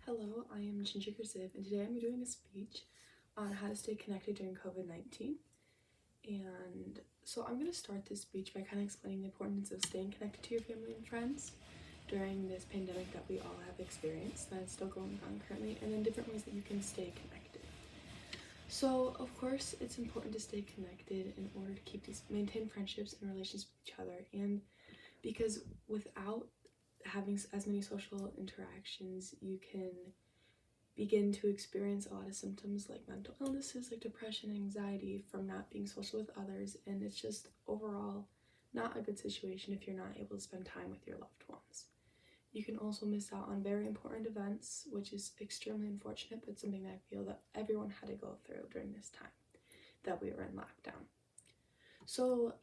Hello, I am Ginger Ziv, and today I'm doing a speech on how to stay connected during COVID-19. And so I'm going to start this speech by kind of explaining the importance of staying connected to your family and friends during this pandemic that we all have experienced, that's still going on currently, and then different ways that you can stay connected. So, of course, it's important to stay connected in order to maintain friendships and relations with each other, and because without having as many social interactions, you can begin to experience a lot of symptoms like mental illnesses, like depression, anxiety from not being social with others, and it's just overall not a good situation if you're not able to spend time with your loved ones. You can also miss out on very important events, which is extremely unfortunate, but something that I feel that everyone had to go through during this time that we were in lockdown. So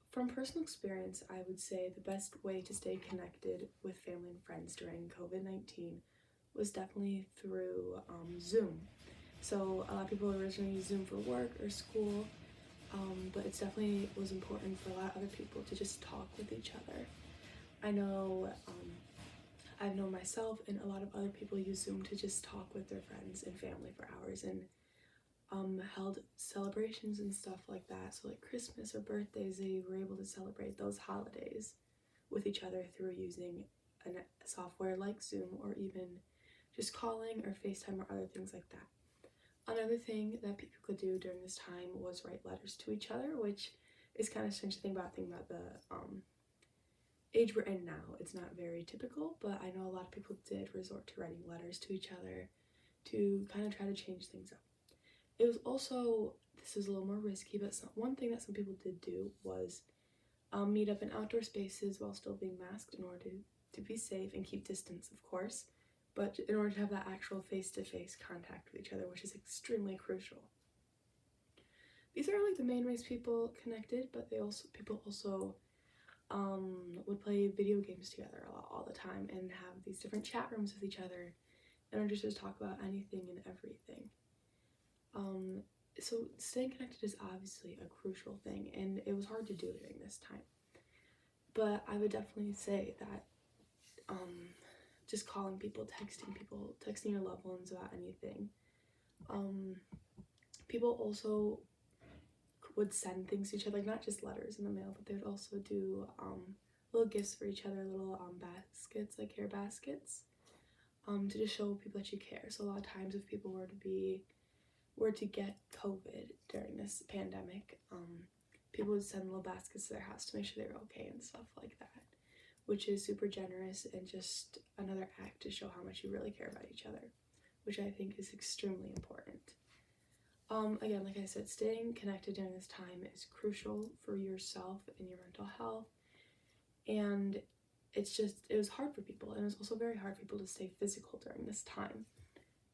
from personal experience, I would say the best way to stay connected with family and friends during COVID-19 was definitely through Zoom. So a lot of people originally used Zoom for work or school, but it definitely was important for a lot of other people to just talk with each other. I know I've known myself and a lot of other people use Zoom to just talk with their friends and family for hours, and held celebrations and stuff like that. So like Christmas or birthdays, they were able to celebrate those holidays with each other through using a software like Zoom, or even just calling or FaceTime or other things like that. Another thing that people could do during this time was write letters to each other, which is kind of strange to think about the age we're in now. It's not very typical, but I know a lot of people did resort to writing letters to each other to kind of try to change things up. It was also, this is a little more risky, but one thing that some people did do was meet up in outdoor spaces while still being masked in order to be safe and keep distance, of course, but in order to have that actual face-to-face contact with each other, which is extremely crucial. These are like the main ways people connected, but people also would play video games together a lot all the time and have these different chat rooms with each other in order to just talk about anything and everything. So staying connected is obviously a crucial thing, and it was hard to do during this time. But I would definitely say that just calling people, texting your loved ones about anything. People also would send things to each other, like not just letters in the mail, but they would also do little gifts for each other, little baskets, like hair baskets, to just show people that you care. So a lot of times if people were to get COVID during this pandemic, people would send little baskets to their house to make sure they were okay and stuff like that, which is super generous and just another act to show how much you really care about each other, which I think is extremely important. Again, like I said, staying connected during this time is crucial for yourself and your mental health, and it was hard for people, and it was also very hard for people to stay physical during this time,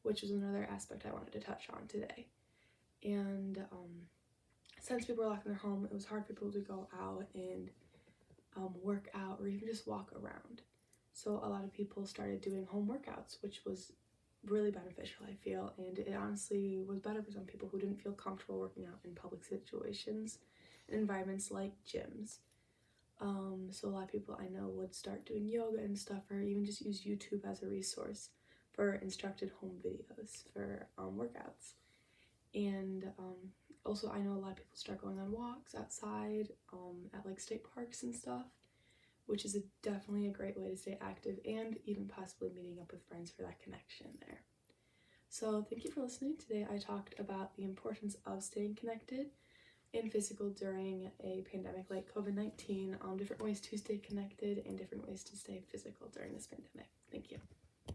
which is another aspect I wanted to touch on today. And since people were locked in their home, it was hard for people to go out and work out or even just walk around. So a lot of people started doing home workouts, which was really beneficial, I feel, and it honestly was better for some people who didn't feel comfortable working out in public situations and environments like gyms. So a lot of people I know would start doing yoga and stuff, or even just use YouTube as a resource for instructed home videos for workouts. And also I know a lot of people start going on walks outside at like state parks and stuff, which is definitely a great way to stay active and even possibly meeting up with friends for that connection there. So thank you for listening. Today I talked about the importance of staying connected and physical during a pandemic like COVID-19, different ways to stay connected and different ways to stay physical during this pandemic. Thank you.